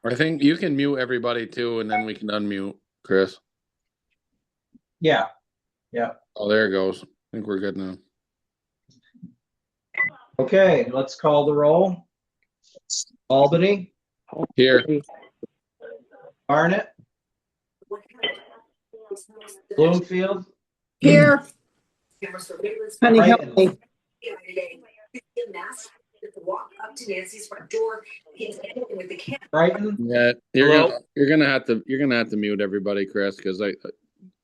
I think you can mute everybody too, and then we can unmute Chris. Yeah. Yeah. Oh, there it goes. I think we're good now. Okay, let's call the roll. Albany. Here. Barnett. Bloomfield. Here. Honey, help Brighton. me. Walk up to Nancy's front door. He's with the camera. Brighton. Yeah, you're gonna have to mute everybody, Chris, because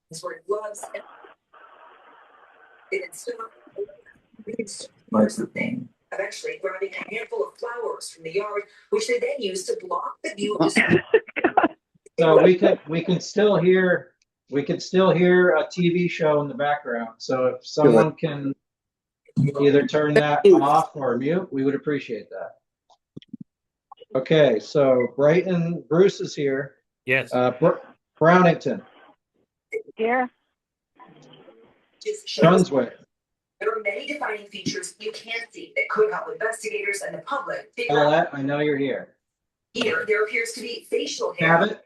He's wearing gloves. It's the thing. Eventually grabbing a handful of flowers from the yard, which they then use to block the view of the So we can still hear a TV show in the background. So if someone can either turn that off or mute, we would appreciate that. Okay, so Brighton, Bruce is here. Yes. Brownington. Here. Brunswick. There are many defining features you can't see that could help investigators and the public figure Paulette, I know you're here. Here, there appears to be facial hair. Cabot.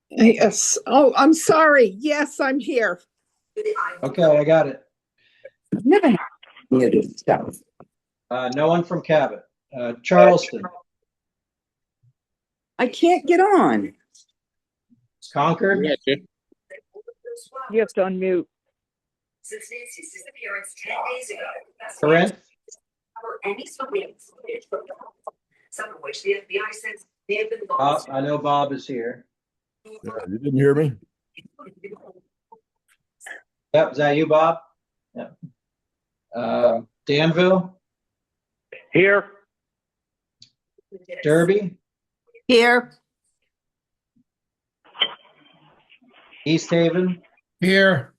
Yes. Oh, I'm sorry. Yes, I'm here. Okay, I got it. Never muted. No one from Cabot. Charleston. I can't get on. Concord. You have to unmute. Since Nancy's disappearance 10 days ago, Corinth. any surveillance footage from the home, some of which the FBI says they have been lost. I know Bob is here. Yeah, you didn't hear me? Yep, is that you, Bob? Yeah. Danville. Here. Derby. Here. East Haven. Here.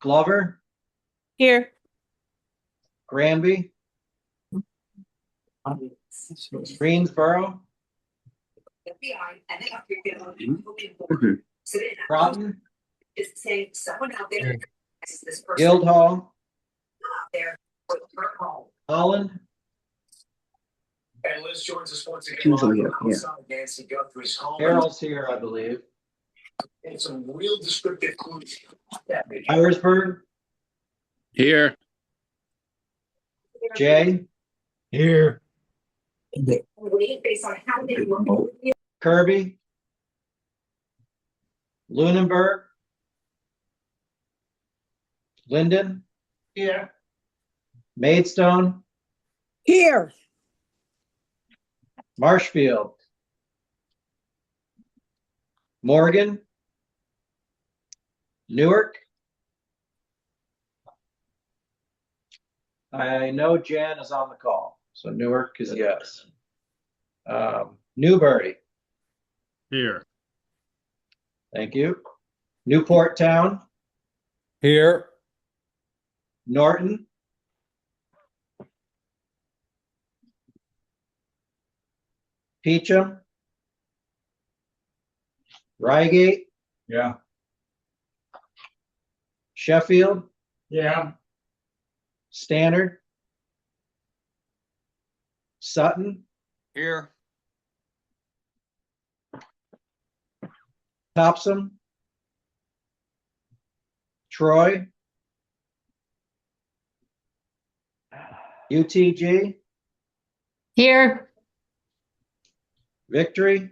Glover. Here. Granby. Greensboro. FBI and the Savannah Broughton. is saying someone out there is this person Guildhall. out there for her home. Holland. And Liz joins us once again outside Nancy Guthrie's home. Carroll's here, I believe. And some real descriptive clues. Irisburg. here. Jay. Here. Wait, based on how they were Kirby. Lunenburg. Linden. Yeah. Maidstone. Here. Marshfield. Morgan. Newark. I know Jan is on the call, so Newark is yes. Newbury. Here. Thank you. Newport Town. Here. Norton. Peacham. Reigate. Yeah. Sheffield. Yeah. Stannard. Sutton. Here. Topsom. Troy. UTG. Here. Victory.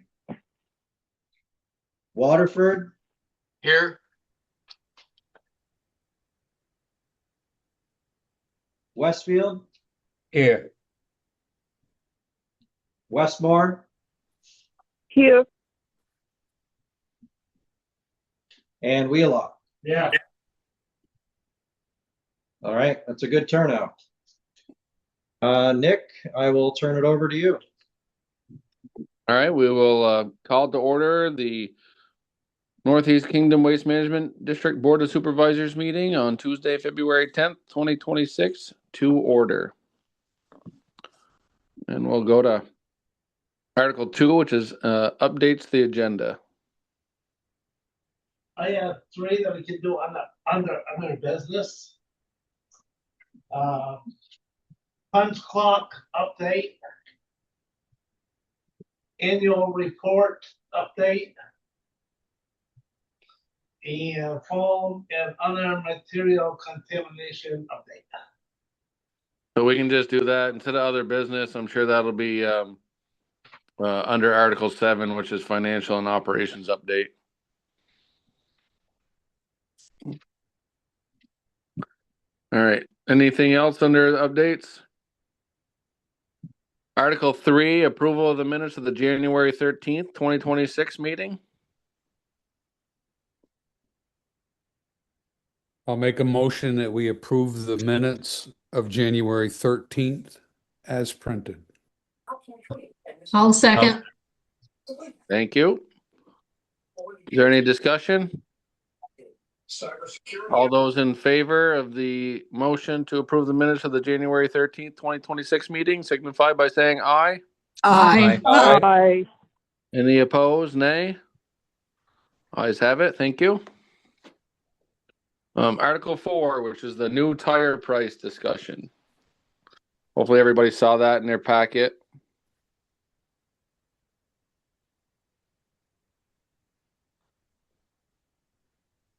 Waterford. Here. Westfield. Here. Westmore. Here. And Wheelock. Yeah. All right, that's a good turnout. Nick, I will turn it over to you. All right, we will call to order the Northeast Kingdom Waste Management District Board of Supervisors meeting on Tuesday, February 10th, 2026 to order. And we'll go to Article 2, which is updates the agenda. I have three that we can do under business. Punch clock update. annual report update. And foam and other material contamination update. So we can just do that instead of other business. I'm sure that'll be under Article 7, which is financial and operations update. All right. Anything else under updates? Article 3, approval of the minutes of the January 13th, 2026 meeting. I'll make a motion that we approve the minutes of January 13th as printed. I'll second. Thank you. Is there any discussion? All those in favor of the motion to approve the minutes of the January 13th, 2026 meeting signify by saying aye. Aye. Aye. Any opposed? Nay. Ayes have it. Thank you. Article 4, which is the new tire price discussion. Hopefully everybody saw that in their packet.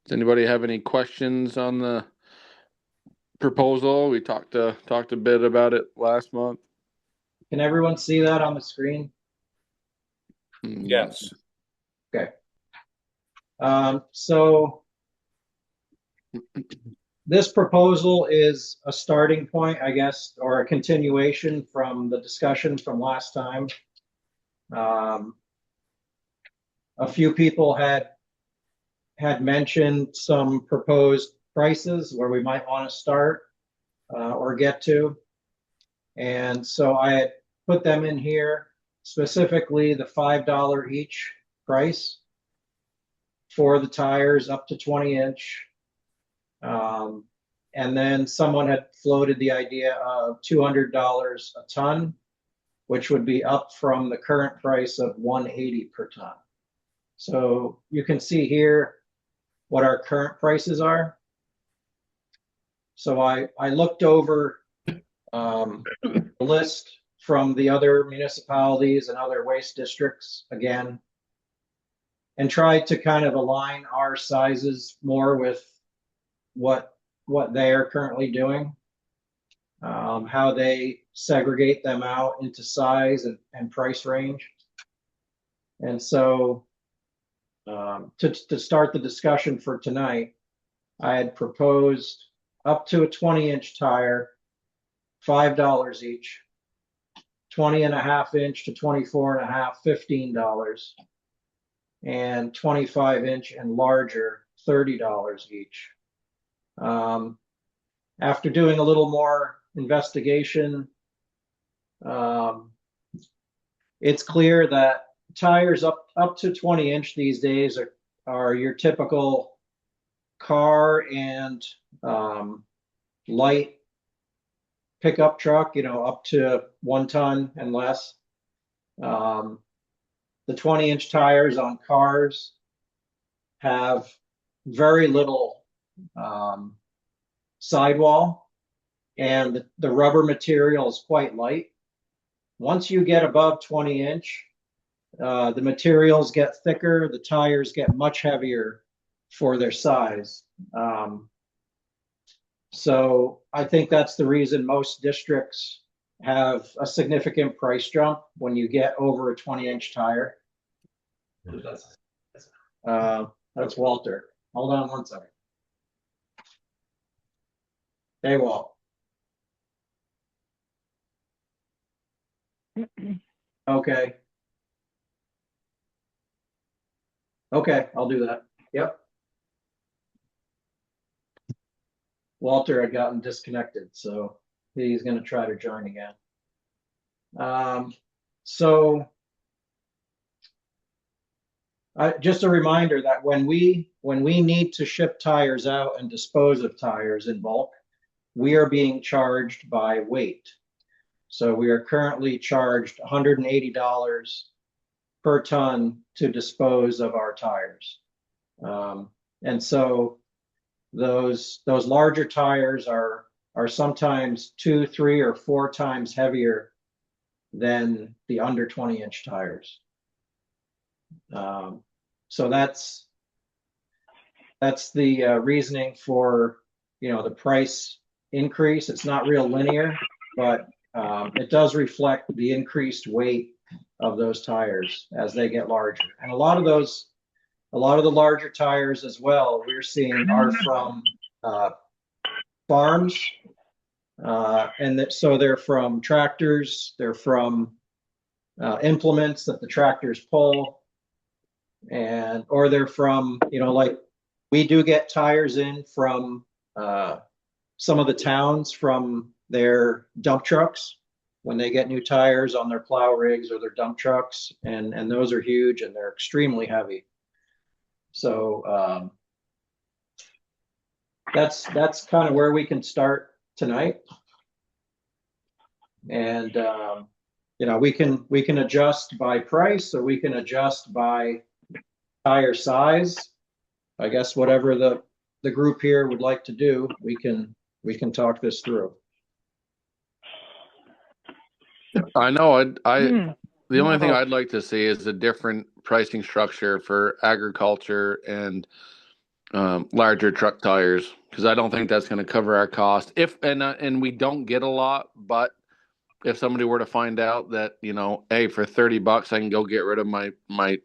Does anybody have any questions on the proposal? We talked a bit about it last month. Can everyone see that on the screen? Yes. Okay. So this proposal is a starting point, I guess, or a continuation from the discussion from last time. A few people had mentioned some proposed prices where we might want to start or get to. And so I had put them in here, specifically the $5 each price for the tires up to 20 inch. And then someone had floated the idea of $200 a ton, which would be up from the current price of $180 per ton. So you can see here what our current prices are. So I looked over the list from the other municipalities and other waste districts again, and tried to kind of align our sizes more with what they are currently doing, how they segregate them out into size and price range. And so to start the discussion for tonight, I had proposed up to a 20-inch tire, $5 each, 20.5 inch to 24.5, $15, and 25-inch and larger, $30 each. After doing a little more investigation, it's clear that tires up to 20 inch these days are your typical car and light pickup truck, up to 1 ton and less. The 20-inch tires on cars have very little sidewall, and the rubber material is quite light. Once you get above 20-inch, the materials get thicker, the tires get much heavier for their size. So I think that's the reason most districts have a significant price jump when you get over a 20-inch tire. That's Walter. Hold on one second. Hey, Walt. Okay. Okay, I'll do that. Yep. Walter had gotten disconnected, so he's going to try to join again. Just a reminder that when we need to ship tires out and dispose of tires in bulk, we are being charged by weight. So we are currently charged $180 per ton to dispose of our tires. And so those larger tires are sometimes 2, 3, or 4 times heavier than the under 20-inch tires. So that's the reasoning for, the price increase. It's not real linear, but it does reflect the increased weight of those tires as they get larger. And a lot of the larger tires as well, we're seeing are from farms. So they're from tractors, they're from implements that the tractors pull, or they're from, like we do get tires in from some of the towns from their dump trucks when they get new tires on their plow rigs or their dump trucks, and those are huge and they're extremely heavy. So that's kind of where we can start tonight. And we can adjust by price, or we can adjust by tire size. I guess whatever the group here would like to do, we can talk this through. I know. The only thing I'd like to see is a different pricing structure for agriculture and larger truck tires, because I don't think that's going to cover our cost. And we don't get a lot, but if somebody were to find out that, hey, for $30 I can go get rid of my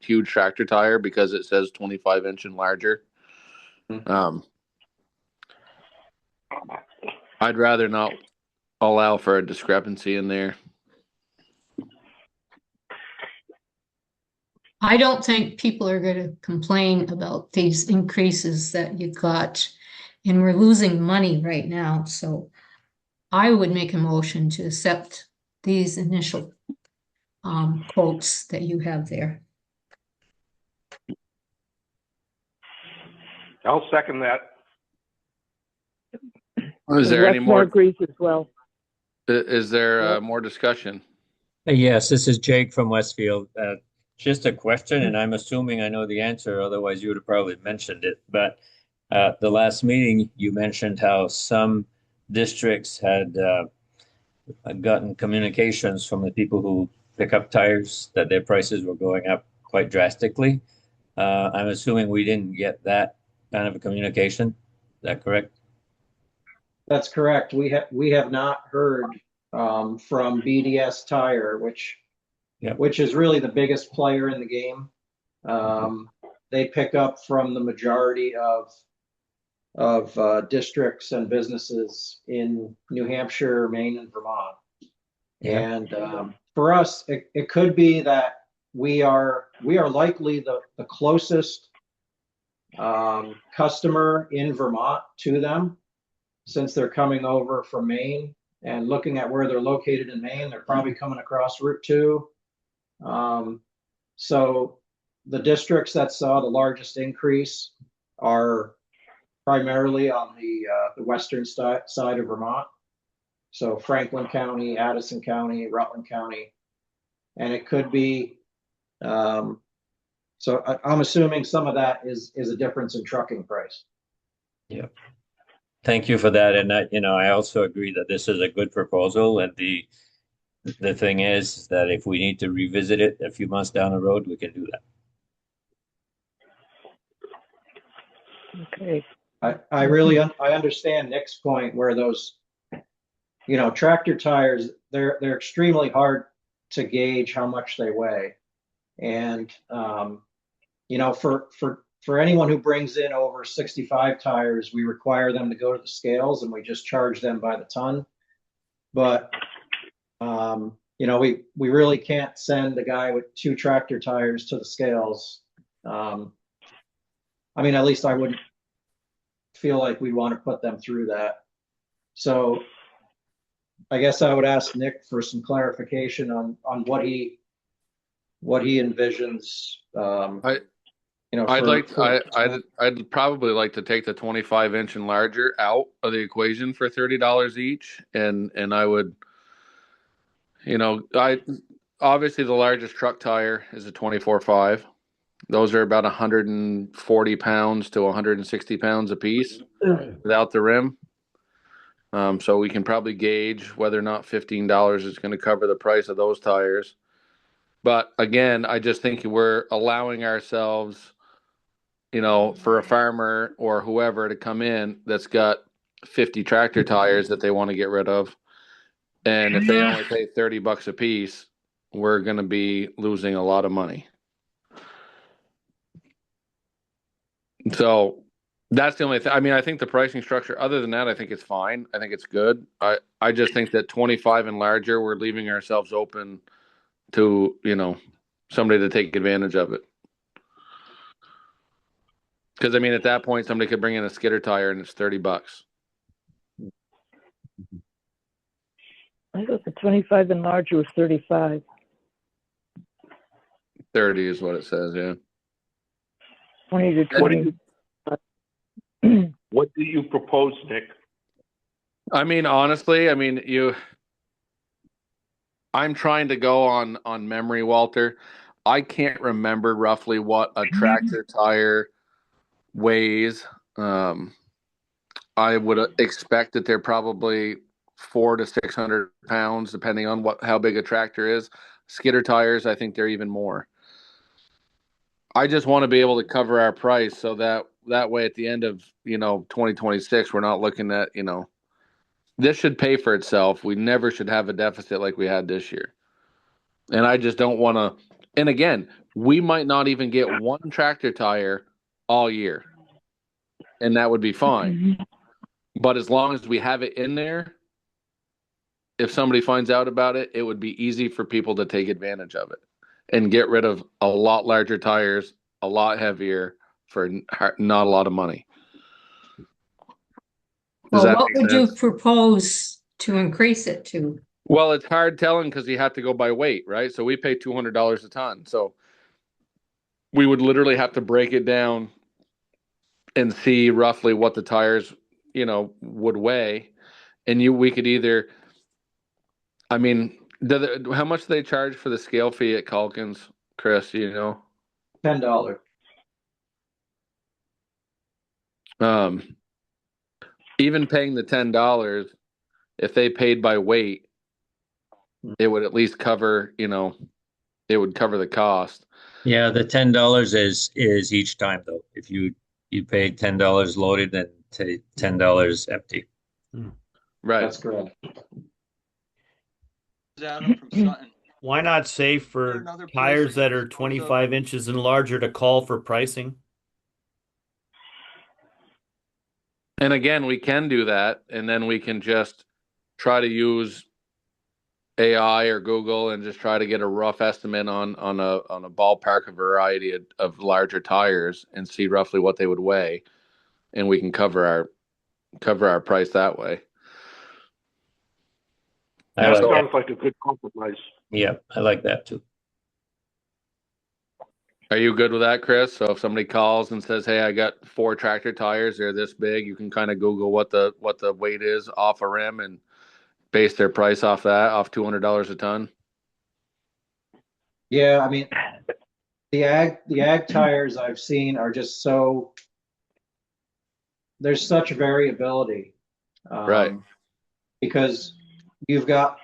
huge tractor tire because it says 25-inch and larger. I'd rather not allow for a discrepancy in there. I don't think people are going to complain about these increases that you got, and we're losing money right now. So I would make a motion to accept these initial quotes that you have there. I'll second that. Is there any more? Agrees as well. Is there more discussion? Yes, this is Jake from Westfield. Just a question, and I'm assuming I know the answer, otherwise you would have probably mentioned it. But at the last meeting, you mentioned how some districts had gotten communications from the people who pick up tires that their prices were going up quite drastically. I'm assuming we didn't get that kind of a communication. Is that correct? That's correct. We have not heard from BDS Tire, which is really the biggest player in the game. They pick up from the majority of districts and businesses in New Hampshire, Maine, and Vermont. Yeah. And for us, it could be that we are likely the closest customer in Vermont to them, since they're coming over from Maine. And looking at where they're located in Maine, they're probably coming across Route 2. So the districts that saw the largest increase are primarily on the western side of Vermont. So Franklin County, Addison County, Rutland County, and it could be. So I'm assuming some of that is a difference in trucking price. Yeah. Thank you for that. And I also agree that this is a good proposal. And the thing is that if we need to revisit it a few months down the road, we can do that. Okay. I understand Nick's point where those, tractor tires, they're extremely hard to gauge how much they weigh. And, for anyone who brings in over 65 tires, we require them to go to the scales and we just charge them by the ton. But, we really can't send a guy with 2 tractor tires to the scales. At least I wouldn't feel like we'd want to put them through that. So I guess I would ask Nick for some clarification on what he envisions. I'd probably like to take the 25-inch and larger out of the equation for $30 each, and I would, obviously the largest truck tire is a 24.5. Those are about 140 pounds to 160 pounds a piece without the rim. So we can probably gauge whether or not $15 is going to cover the price of those tires. But again, I just think we're allowing ourselves, for a farmer or whoever to come in that's got 50 tractor tires that they want to get rid of. And if they only pay $30 a piece, we're going to be losing a lot of money. So that's the only thing. I mean, I think the pricing structure, other than that, I think it's fine. I think it's good. I just think that 25 and larger, we're leaving ourselves open to, somebody to take advantage of it. Because I mean, at that point, somebody could bring in a skidder tire and it's $30. I thought the 25 and larger was 35. 30 is what it says, yeah. 20 to 20. What do you propose, Nick? I mean, honestly, I'm trying to go on memory, Walter. I can't remember roughly what a tractor tire weighs. I would expect that they're probably 400 to 600 pounds, depending on how big a tractor is. Skidder tires, I think they're even more. I just want to be able to cover our price so that way at the end of 2026, we're not looking at this should pay for itself. We never should have a deficit like we had this year. And I just don't want to. And again, we might not even get one tractor tire all year, and that would be fine. But as long as we have it in there, if somebody finds out about it, it would be easy for people to take advantage of it and get rid of a lot larger tires, a lot heavier for not a lot of money. Well, what would you propose to increase it to? Well, it's hard telling because you have to go by weight, right? So we pay $200 a ton. So we would literally have to break it down and see roughly what the tires, would weigh. And we could either, how much do they charge for the scale fee at Calkins, Chris, $10. Even paying the $10, if they paid by weight, it would at least cover, it would cover the cost. Yeah, the $10 is each time though. If you pay $10 loaded, then $10 empty. Right. That's correct. Adam from Sutton. Why not say for tires that are 25 inches and larger to call for pricing? And again, we can do that, and then we can just try to use AI or Google and just try to get a rough estimate on a ballpark variety of larger tires and see roughly what they would weigh, and we can cover our price that way. That sounds like a good compromise. Yeah, I like that too. Are you good with that, Chris? So if somebody calls and says, "Hey, I got 4 tractor tires, they're this big," you can kind of Google what the weight is off a rim and base their price off $200 a ton. Yeah, I mean, the ag tires I've seen are just there's such variability, right? Because you've got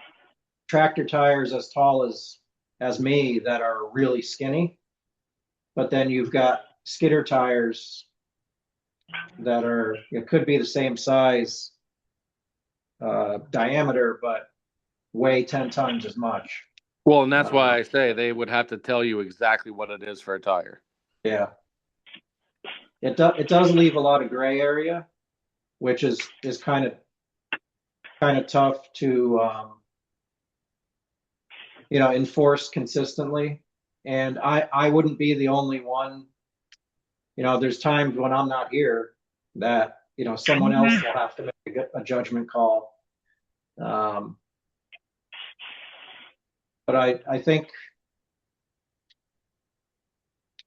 tractor tires as tall as me that are really skinny, but then you've got skidder tires that could be the same size diameter, but weigh 10 times as much. Well, and that's why I say they would have to tell you exactly what it is for a tire. Yeah. It does leave a lot of gray area, which is kind of tough to enforce consistently. And I wouldn't be the only one. There's times when I'm not here that someone else will have to make a judgment call. But I think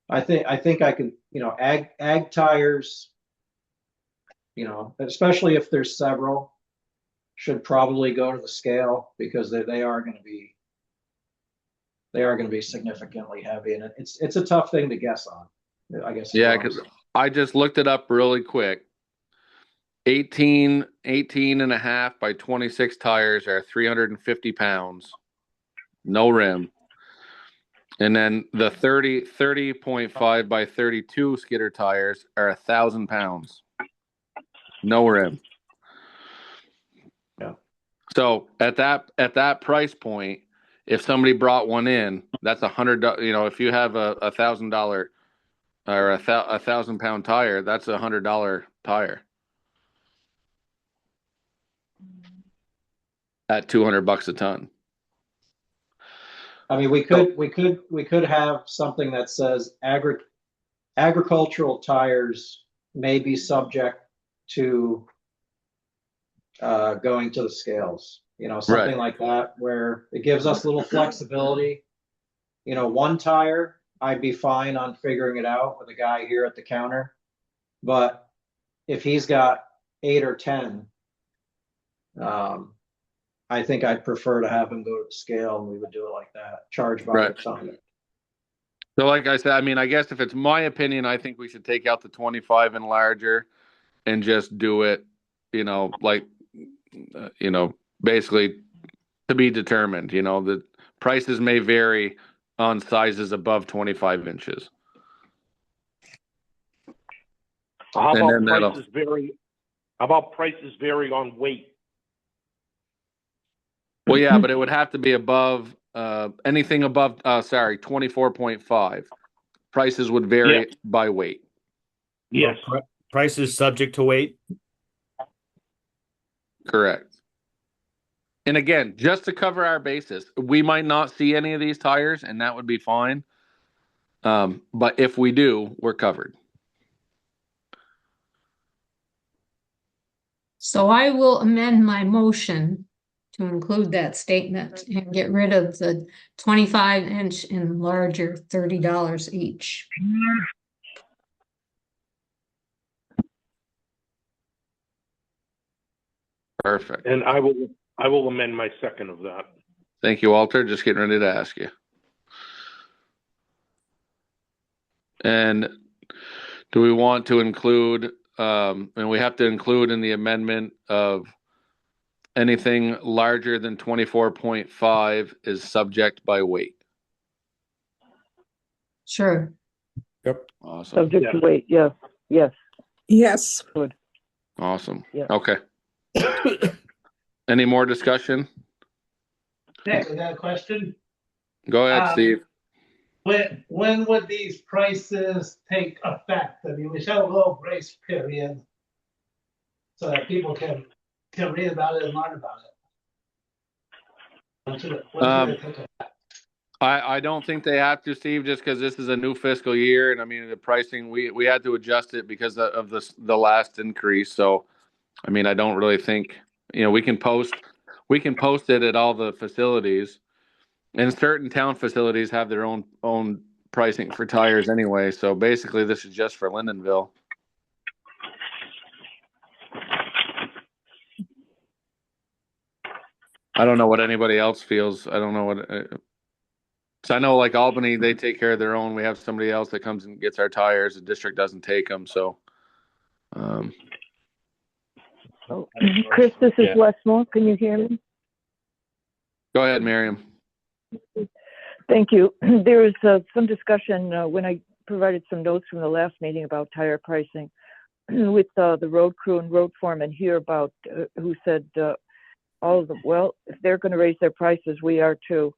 I could, ag tires, especially if there's several, should probably go to the scale because they are going to be significantly heavy, and it's a tough thing to guess on, I guess. Yeah, because I just looked it up really quick. 18 and a half by 26 tires are 350 pounds, no rim. And then the 30.5 by 32 skidder tires are 1,000 pounds. No rim. Yeah. So at that price point, if somebody brought one in, that's $100. You know, if you have a $1,000 or a 1,000-pound tire, that's $100 tire at $200 a ton. I mean, we could have something that says agricultural tires may be subject to going to the scales. You know, something like that, where it gives us a little flexibility. You know, one tire, I'd be fine on figuring it out with a guy here at the counter. But if he's got 8 or 10, I think I'd prefer to have him go to the scale, and we would do it like that, charge by the ton. So like I said, I mean, I guess if it's my opinion, I think we should take out the 25 and larger and just do it, you know, like, basically to be determined. You know, the prices may vary on sizes above 25 inches. How about prices vary on weight? Well, yeah, but it would have to be above anything above 24.5. Prices would vary by weight. Yes. Prices subject to weight. Correct. And again, just to cover our bases, we might not see any of these tires, and that would be fine. But if we do, we're covered. So I will amend my motion to include that statement and get rid of the 25-inch and larger, $30 each. Perfect. And I will amend my second of that. Thank you, Walter. Just getting ready to ask you. And do we want to include, and we have to include in the amendment of anything larger than 24.5 is subject by weight? Sure. Yep. Awesome. Subject to weight, yes, yes. Yes. Good. Awesome. Yeah. Okay. Any more discussion? Nick, I got a question. Go ahead, Steve. When would these prices take effect? I mean, we should have a little grace period so that people can read about it and learn about it. When should it take effect? I don't think they have to, Steve, just because this is a new fiscal year, and I mean the pricing we had to adjust it because of the last increase. So, I mean, I don't really think, you know, we can post it at all the facilities, and certain town facilities have their own pricing for tires anyway. So basically, this is just for Lindenville. I don't know what anybody else feels. I don't know what. So I know, like Albany, they take care of their own. We have somebody else that comes and gets our tires. The district doesn't take them. So, Chris, this is Westmore. Can you hear me? Go ahead, Miriam. Thank you. There was some discussion when I provided some notes from the last meeting about tire pricing with the road crew and road foreman here about who said all of them, well, if they're going to raise their prices, we are too.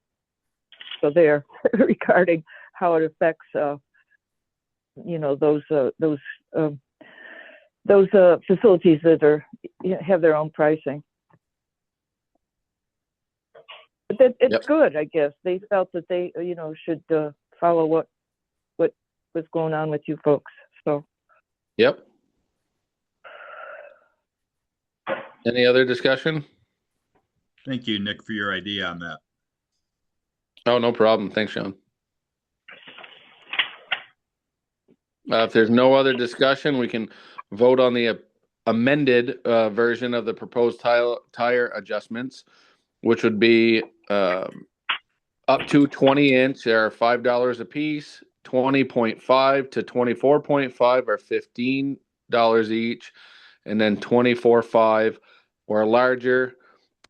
So there, regarding how it affects, you know, those facilities that are have their own pricing. But it's good, I guess. They felt that they, you know, should follow what was going on with you folks. So. Yep. Any other discussion? Thank you, Nick, for your idea on that. Oh, no problem. Thanks, Sean. If there's no other discussion, we can vote on the amended version of the proposed tire adjustments, which would be up to 20-inch are $5 a piece, 20.5 to 24.5 are $15 each, and then 24.5 or larger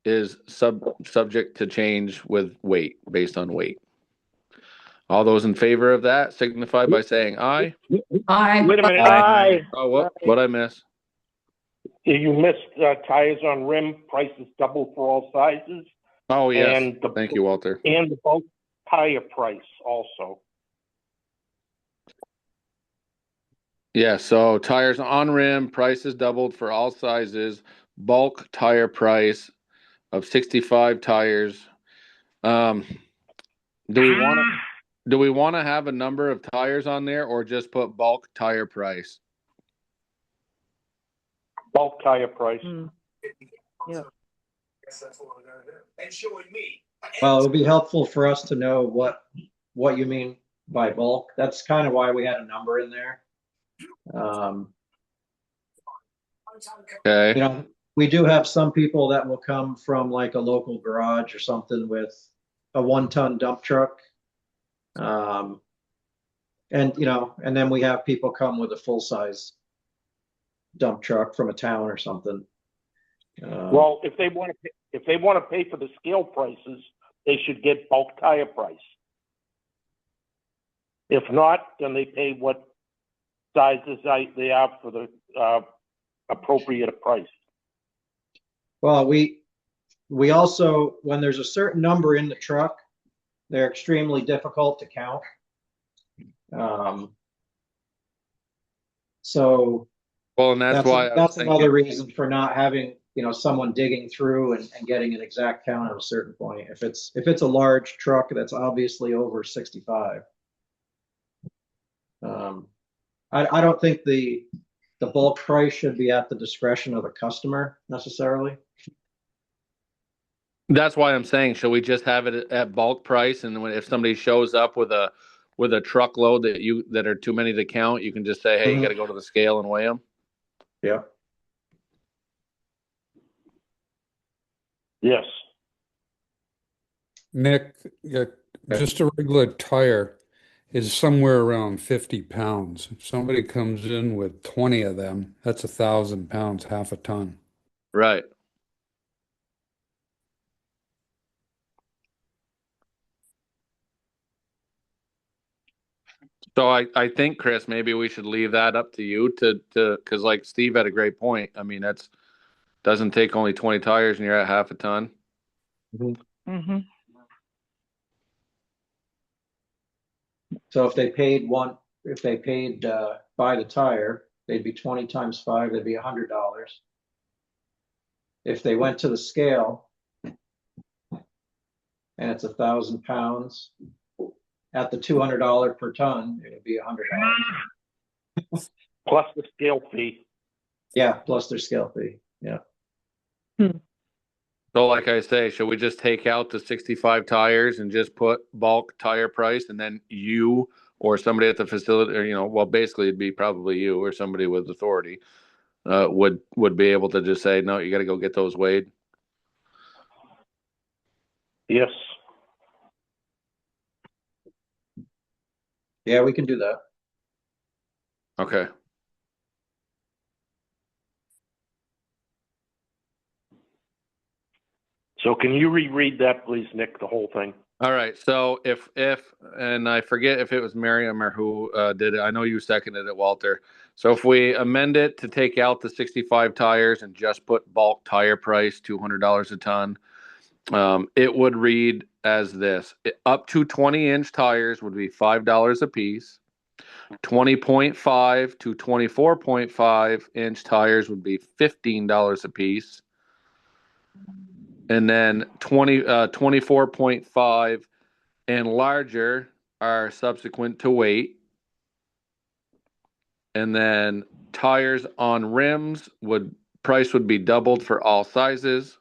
is subject to change with weight, based on weight. All those in favor of that signify by saying aye. Aye. Wait a minute. Aye. Oh, what I miss? You missed tires on rim, prices double for all sizes. Oh, yes. And Thank you, Walter. And the bulk tire price also. Yeah, so tires on rim, prices doubled for all sizes, bulk tire price of 65 tires. Do we want to have a number of tires on there or just put bulk tire price? Bulk tire price. Yeah. Well, it would be helpful for us to know what you mean by bulk. That's kind of why we had a number in there. Okay. You know, we do have some people that will come from like a local garage or something with a 1-ton dump truck. And you know, and then we have people come with a full-size dump truck from a town or something. Well, if they want to pay for the scale prices, they should get bulk tire price. If not, then they pay what sizes they have for the appropriate price. Well, we also, when there's a certain number in the truck, they're extremely difficult to count. So well, and that's why that's another reason for not having, you know, someone digging through and getting an exact count at a certain point. If it's a large truck that's obviously over 65. I don't think the bulk price should be at the discretion of the customer necessarily. That's why I'm saying, should we just have it at bulk price, and if somebody shows up with a truckload that are too many to count, you can just say, hey, you got to go to the scale and weigh them. Yeah. Yes. Nick, just a regular tire is somewhere around 50 pounds. If somebody comes in with 20 of them, that's 1,000 pounds, half a ton. Right. So I think, Chris, maybe we should leave that up to you because like Steve had a great point. I mean, doesn't take only 20 tires and you're at half a ton. Mm-hmm. So if they paid by the tire, they'd be 20 times 5, that'd be $100. If they went to the scale and it's 1,000 pounds at the $200 per ton, it'd be $100. Plus the scale fee. Yeah, plus their scale fee. Yeah. So like I say, should we just take out the 65 tires and just put bulk tire price, and then you or somebody at the facility, or, you know, well, basically it'd be probably you or somebody with authority would be able to just say, no, you got to go get those weighed. Yes. Yeah, we can do that. Okay. So can you reread that, please, Nick, the whole thing? All right. So if and I forget if it was Miriam or who did it. I know you seconded it, Walter. So if we amend it to take out the 65 tires and just put bulk tire price, $200 a ton, it would read as this: up to 20-inch tires would be $5 a piece. 20.5 to 24.5 inch tires would be $15 a piece. And then 24.5 and larger are subsequent to weight. And then tires on rims price would be doubled for all sizes.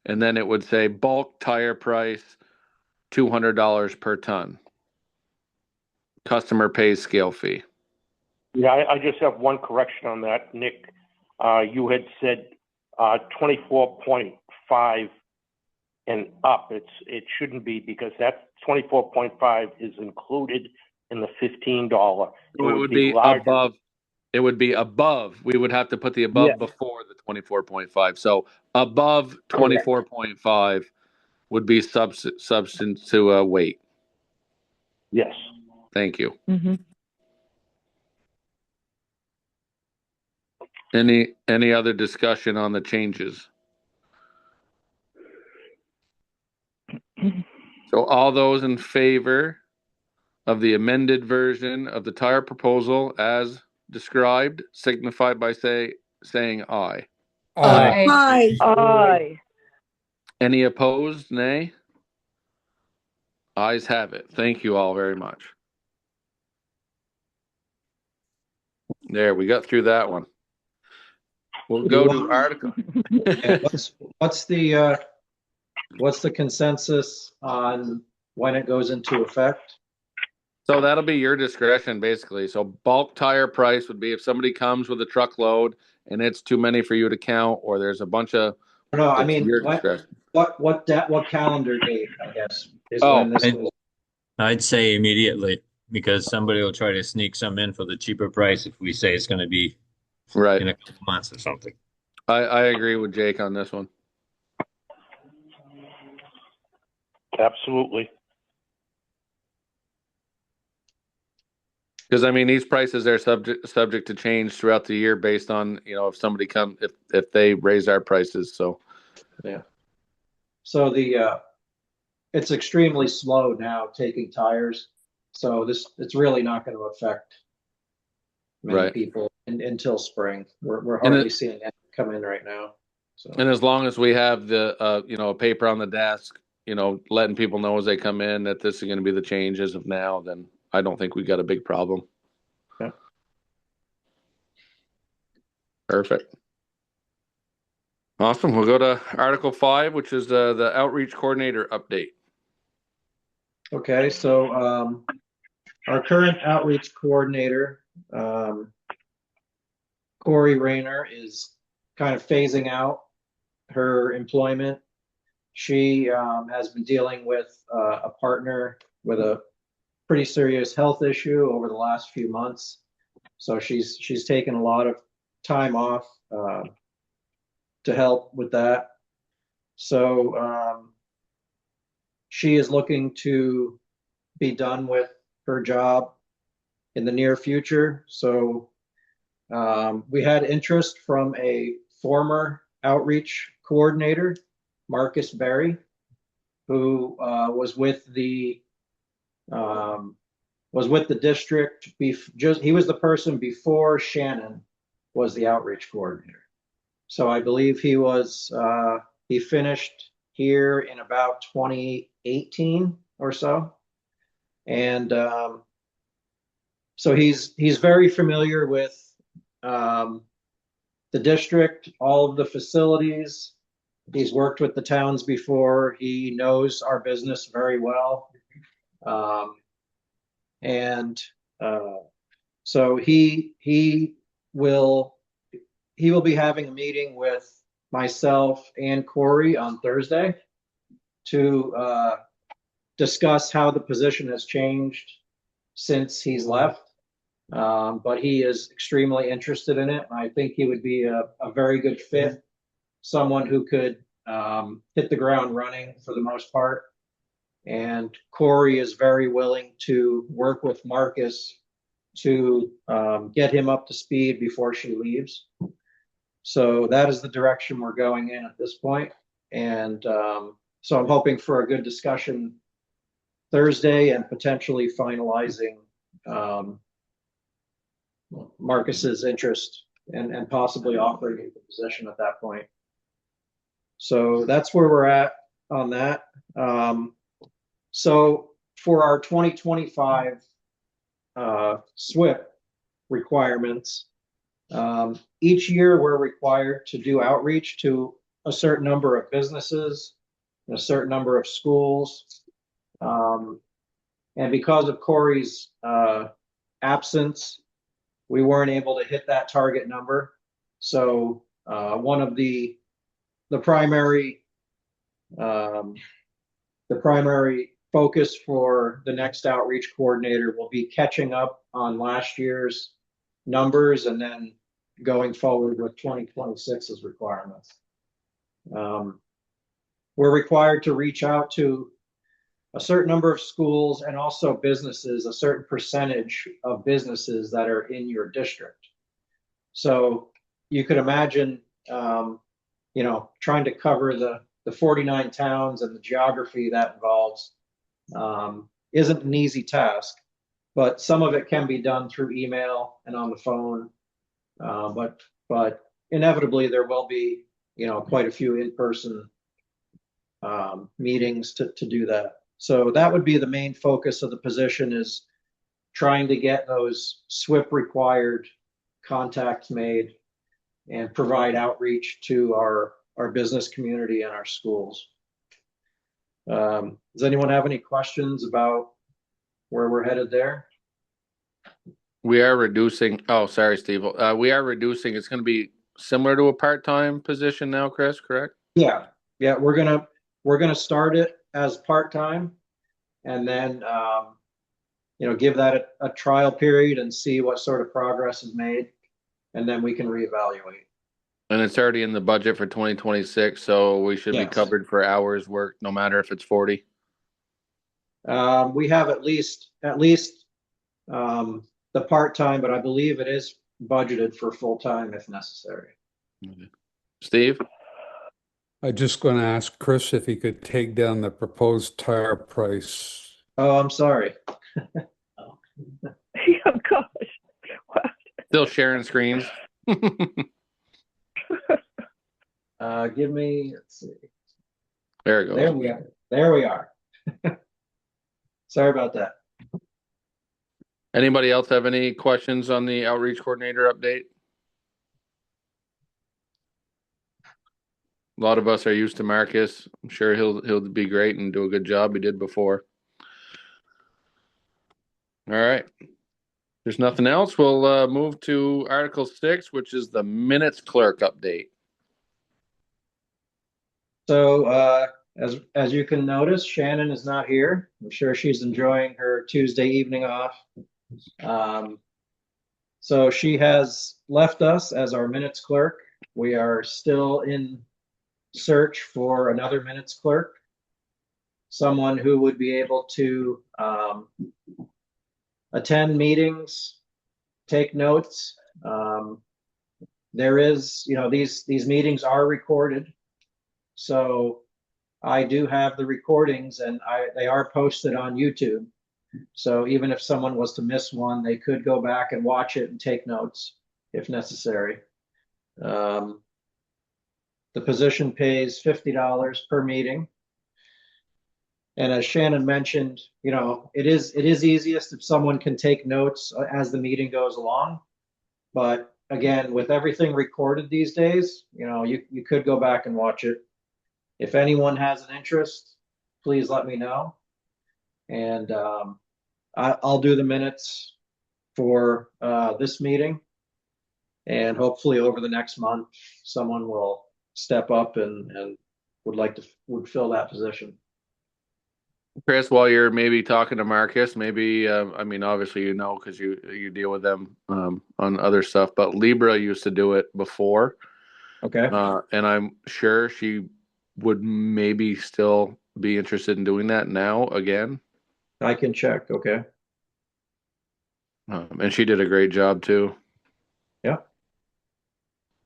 And then it would say bulk tire price, $200 per ton. Customer pays scale fee. Yeah, I just have one correction on that, Nick. You had said 24.5 and up. It shouldn't be, because that 24.5 is included in the $15. It would be above. It would be above. We would have to put the above before the 24.5. So above 24.5 would be substance to weight. Yes. Thank you. Mm-hmm. Any other discussion on the changes? So all those in favor of the amended version of the tire proposal as described signify by saying aye. Aye. Aye. Aye. Any opposed? Nay. Ayes have it. Thank you all very much. There, we got through that one. We'll Do go you to want- article. And what's the consensus on when it goes into effect? So that'll be your discretion, basically. So bulk tire price would be if somebody comes with a truckload and it's too many for you to count, or there's a bunch of. No, I It's mean, your discretion. what calendar date, I guess, is Oh, when this goes. I'd say immediately, because somebody will try to sneak some in for the cheaper price if we say it's going to be right. in a couple months or something. I agree with Jake on this one. Absolutely. Because I mean, these prices are subject to change throughout the year based on, if somebody if they raise our prices. So Yeah. So it's extremely slow now taking tires. So it's really not going to affect many right. people until spring. We're And hardly seeing it come in right now. So And as long as we have the a paper on the desk, letting people know as they come in that this is going to be the change as of now, then I don't think we got a big problem. yeah. Perfect. Awesome. We'll go to Article 5, which is the outreach coordinator update. Okay, so our current outreach coordinator, Corey Rayner, is kind of phasing out her employment. She has been dealing with a partner with a pretty serious health issue over the last few months. So she's taken a lot of time off to help with that. So she is looking to be done with her job in the near future. So we had interest from a former outreach coordinator, Marcus Berry, who was with the district. He was the person before Shannon was the outreach coordinator. So I believe he finished here in about 2018 or so, and so he's very familiar with the district, all of the facilities. He's worked with the towns before. He knows our business very well. And so he will be having a meeting with myself and Corey on Thursday to discuss how the position has changed since he's left. But he is extremely interested in it. I think he would be a very good fit, someone who could hit the ground running for the most part. And Corey is very willing to work with Marcus to get him up to speed before she leaves. So that is the direction we're going in at this point. And so I'm hoping for a good discussion Thursday and potentially finalizing Marcus's interest and possibly offering the position at that point. So that's where we're at on that. So for our 2025 SWIP requirements, each year we're required to do outreach to a certain number of businesses, and a certain number of schools. And because of Corey's absence, we weren't able to hit that target number. So one of the primary focus for the next outreach coordinator will be catching up on last year's numbers and then going forward with 2026's requirements. We're required to reach out to a certain number of schools and also businesses, a certain percentage of businesses that are in your district. So you could imagine, trying to cover the 49 towns and the geography that involves isn't an easy task, but some of it can be done through email and on the phone. But inevitably there will be, quite a few in-person meetings to do that. So that would be the main focus of the position, is trying to get those SWIP required contacts made and provide outreach to our business community and our schools. Does anyone have any questions about where we're headed there? We are reducing. Oh, sorry, Steve. We are reducing. It's going to be similar to a part-time position now, Chris, correct? Yeah. We're gonna start it as part-time, and then give that a trial period and see what sort of progress is made, and then we can reevaluate. And it's already in the budget for 2026, so we should be Yes. covered for hours worked, no matter if it's 40. We have at least the part-time, but I believe it is budgeted for full-time if necessary. Okay. Steve? I'm just going to ask Chris if he could take down the proposed tire price. Oh, I'm sorry. Oh gosh. Wow. Still sharing screens. Give me, let's see. There it goes. There we are. Sorry about that. Anybody else have any questions on the outreach coordinator update? A lot of us are used to Marcus. I'm sure he'll be great and do a good job. He did before. All right. There's nothing else. We'll move to Article 6, which is the minutes clerk update. So as you can notice, Shannon is not here. I'm sure she's enjoying her Tuesday evening off. So she has left us as our minutes clerk. We are still in search for another minutes clerk, someone who would be able to attend meetings, take notes. There is, these meetings are recorded. So I do have the recordings, and they are posted on YouTube. So even if someone was to miss one, they could go back and watch it and take notes if necessary. The position pays $50 per meeting. And as Shannon mentioned, it is easiest if someone can take notes as the meeting goes along. But again, with everything recorded these days, you could go back and watch it. If anyone has an interest, please let me know. And I'll do the minutes for this meeting. And hopefully over the next month, someone will step up and would fill that position. Chris, while you're maybe talking to Marcus, maybe, obviously, because you deal with them on other stuff, but Libra used to do it before. Okay. And I'm sure she would maybe still be interested in doing that now again. I can check. Okay. And she did a great job too. Yeah.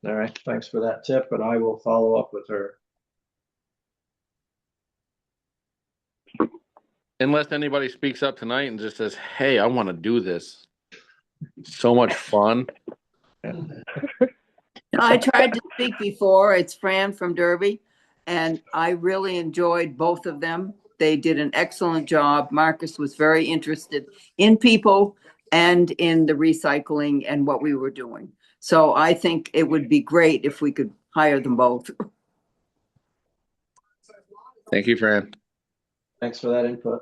All right. Thanks for that tip, and I will follow up with her. Unless anybody speaks up tonight and just says, "Hey, I want to do this. So much fun." I tried to speak before. It's Fran from Derby, and I really enjoyed both of them. They did an excellent job. Marcus was very interested in people and in the recycling and what we were doing. So I think it would be great if we could hire them both. Thank you, Fran. Thanks for that input.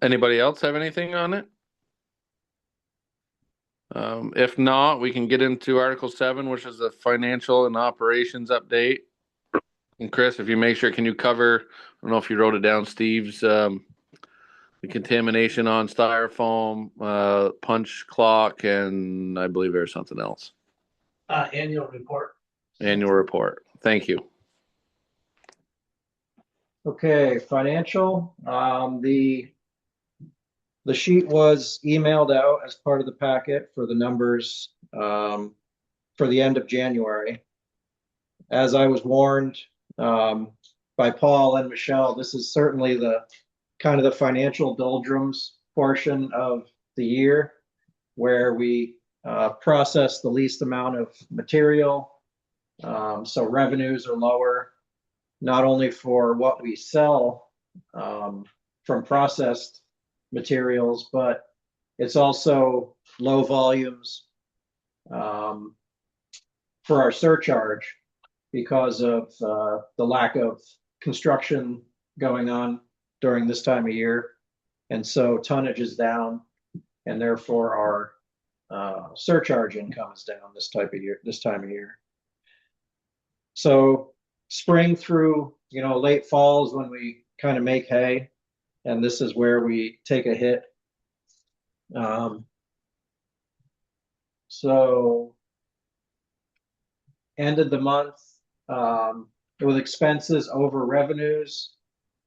Anybody else have anything on it? If not, we can get into Article 7, which is the financial and operations update. And Chris, if you make sure, can you cover, I don't know if you wrote it down, Steve's, the contamination on styrofoam, punch clock, and I believe there's something else. Annual report. Annual report. Thank you. Okay, financial. The sheet was emailed out as part of the packet for the numbers for the end of January. As I was warned by Paul and Michelle, this is certainly the kind of the financial doldrums portion of the year where we process the least amount of material. So revenues are lower, not only for what we sell from processed materials, but it's also low volumes for our surcharge because of the lack of construction going on during this time of year. And so tonnage is down, and therefore our surcharge income is down this time of year. So spring through, late fall is when we kind of make hay, and this is where we take a hit. So ended the month with expenses over revenues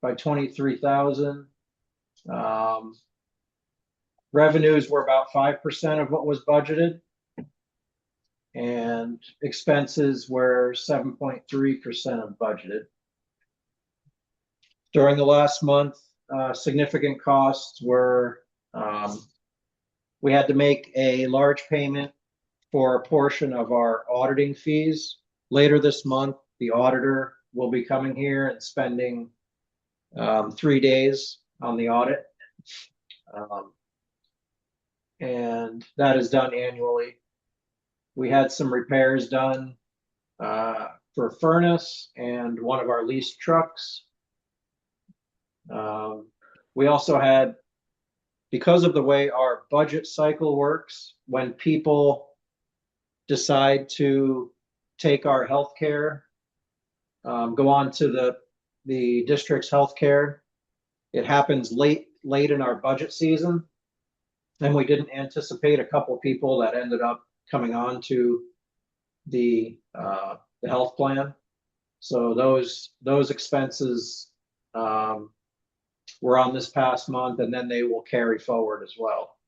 by 23,000. Revenues were about 5% of what was budgeted, and expenses were 7.3% of budgeted. During the last month, significant costs were we had to make a large payment for a portion of our auditing fees. Later this month, the auditor will be coming here and spending 3 days on the audit. And that is done annually. We had some repairs done for a furnace and one of our leased trucks. We also had, because of the way our budget cycle works, when people decide to take our healthcare, go on to the district's healthcare, it happens late in our budget season, and we didn't anticipate a couple of people that ended up coming on to the health plan. So those expenses were on this past month, and then they will carry forward as well.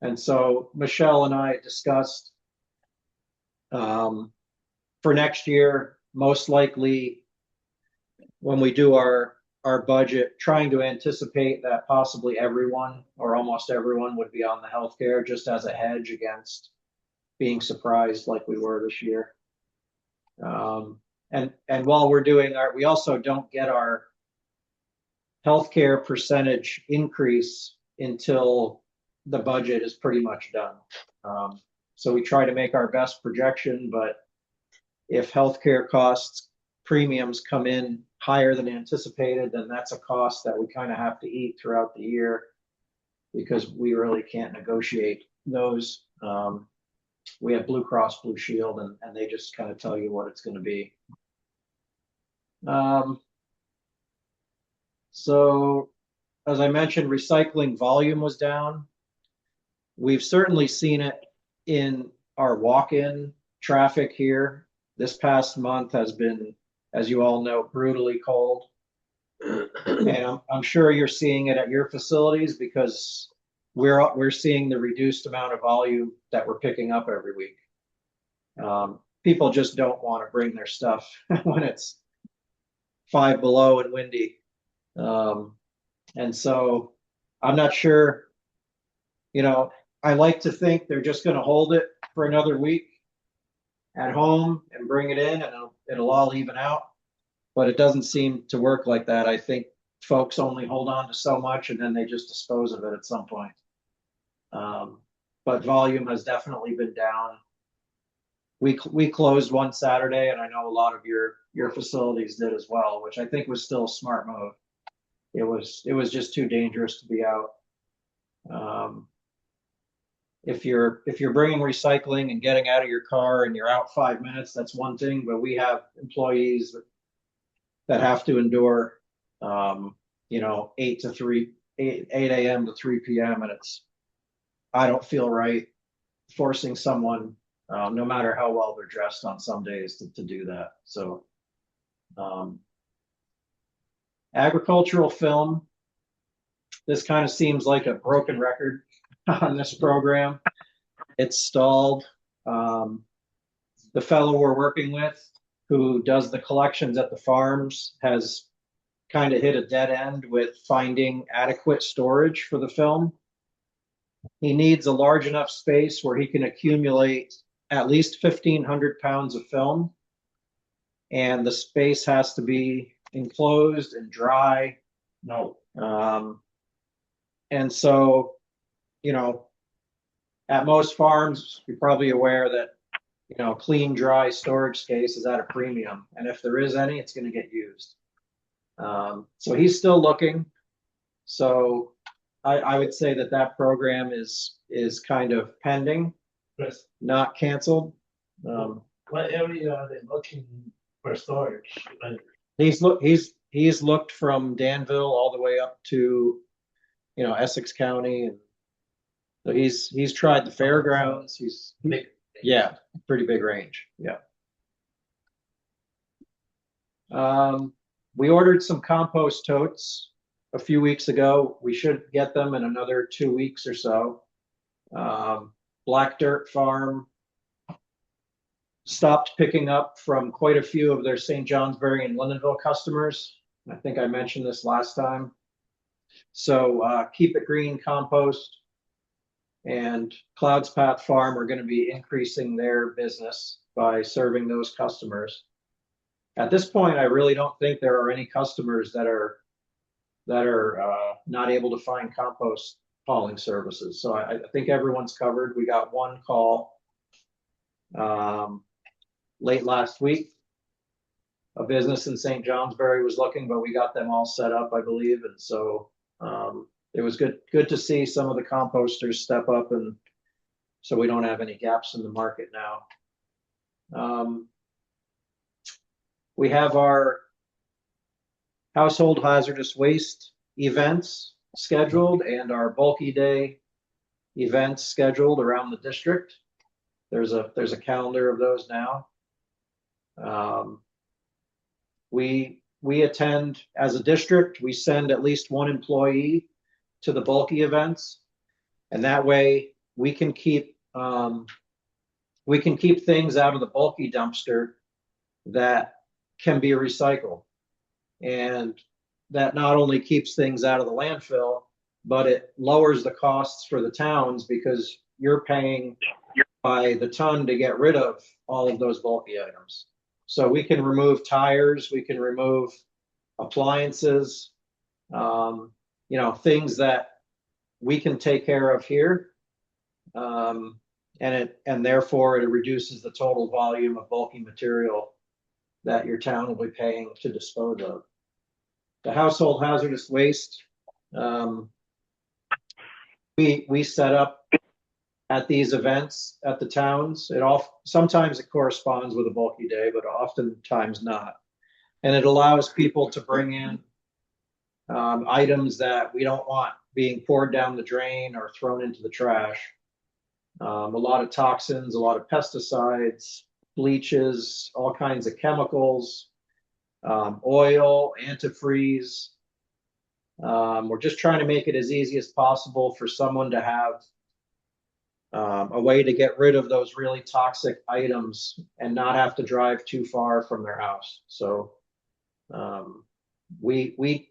And so Michelle and I discussed for next year, most likely when we do our budget, trying to anticipate that possibly everyone or almost everyone would be on the healthcare, just as a hedge against being surprised like we were this year. And while we're doing we also don't get our healthcare percentage increase until the budget is pretty much done. So we try to make our best projection, but if healthcare costs, premiums come in higher than anticipated, then that's a cost that we kind of have to eat throughout the year because we really can't negotiate those. We have Blue Cross Blue Shield, and they just kind of tell you what it's going to be. So as I mentioned, recycling volume was down. We've certainly seen it in our walk-in traffic here. This past month has been, as you all know, brutally cold. And I'm sure you're seeing it at your facilities because we're seeing the reduced amount of volume that we're picking up every week. People just don't want to bring their stuff when it's 5 below and windy. And so I'm not sure, I like to think they're just going to hold it for another week at home and bring it in, and it'll all even out. But it doesn't seem to work like that. I think folks only hold on to so much and then they just dispose of it at some point. But volume has definitely been down. We closed one Saturday, and I know a lot of your facilities did as well, which I think was still a smart move. It was just too dangerous to be out. If you're bringing recycling and getting out of your car and you're out 5 minutes, that's one thing. But we have employees that have to endure, 8 a.m. to 3 p.m. and I don't feel right forcing someone, no matter how well they're dressed on some days, to do that. So Agricultural film. This kind of seems like a broken record on this program. It's stalled. The fellow we're working with, who does the collections at the farms, has kind of hit a dead end with finding adequate storage for the film. He needs a large enough space where he can accumulate at least 1,500 pounds of film, and the space has to be enclosed and dry. No. And so, you know, at most farms, you're probably aware that, you know, clean, dry storage space is at a premium. And if there is any, it's going to get used. So he's still looking. So I would say that that program is kind of pending, Chris, not canceled. what area are they looking for storage? He's looked from Danville all the way up to, you know, Essex County, and so he's tried the fairgrounds. Big. Yeah, pretty big range. Yeah. We ordered some compost totes a few weeks ago. We should get them in another 2 weeks or so. Black Dirt Farm stopped picking up from quite a few of their St. Johnsbury and Lindenville customers. I think I mentioned this last time. So Keep It Green Compost and Clouds Path Farm are going to be increasing their business by serving those customers. At this point, I really don't think there are any customers that are not able to find compost hauling services. So I think everyone's covered. We got one call late last week. A business in St. Johnsbury was looking, but we got them all set up, I believe. And so it was good to see some of the composters step up, and so we don't have any gaps in the market now. We have our household hazardous waste events scheduled and our bulky day events scheduled around the district. There's a calendar of those now. We attend as a district. We send at least one employee to the bulky events, and that way we can keep things out of the bulky dumpster that can be recycled, and that not only keeps things out of the landfill, but it lowers the costs for the towns because you're paying by the ton to get rid of all of those bulky items. So we can remove tires, we can remove appliances, you know, things that we can take care of here. And therefore it reduces the total volume of bulky material that your town will be paying to dispose of. The household hazardous waste, we set up at these events at the towns. Sometimes it corresponds with a bulky day, but oftentimes not. And it allows people to bring in items that we don't want being poured down the drain or thrown into the trash. A lot of toxins, a lot of pesticides, bleaches, all kinds of chemicals, oil, antifreeze. We're just trying to make it as easy as possible for someone to have a way to get rid of those really toxic items and not have to drive too far from their house. So we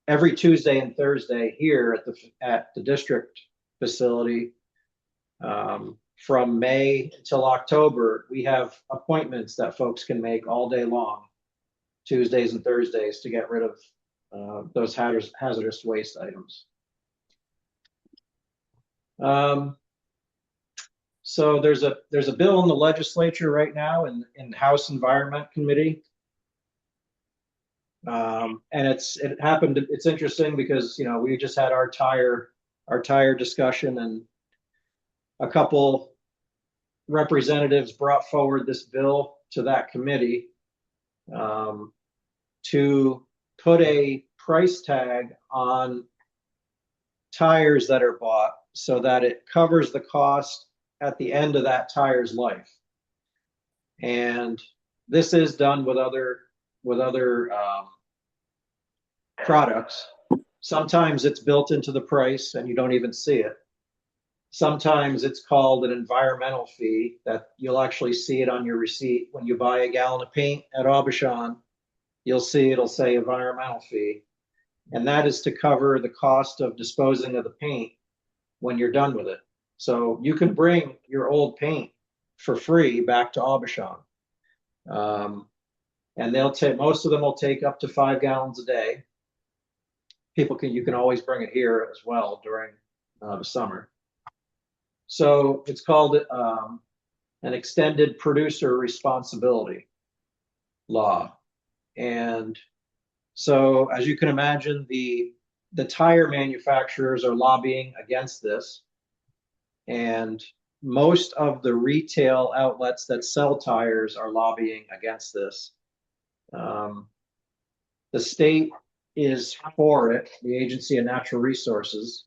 every Tuesday and Thursday here at the district facility, from May until October, we have appointments that folks can make all day long, Tuesdays and Thursdays, to get rid of those hazardous waste items. So there's a bill in the legislature right now in House Environment Committee. And it's interesting because, you know, we just had our tire discussion, and a couple representatives brought forward this bill to that committee to put a price tag on tires that are bought so that it covers the cost at the end of that tire's life. And this is done with other products. Sometimes it's built into the price and you don't even see it. Sometimes it's called an environmental fee that you'll actually see it on your receipt. When you buy a gallon of paint at Aubuchon, you'll see it'll say environmental fee. And that is to cover the cost of disposing of the paint when you're done with it. So you can bring your old paint for free back to Aubuchon. And they'll take, most of them will take up to 5 gallons a day. You can always bring it here as well during the summer. So it's called an extended producer responsibility law. And so as you can imagine, the tire manufacturers are lobbying against this. And most of the retail outlets that sell tires are lobbying against this. The state is for it, the Agency of Natural Resources.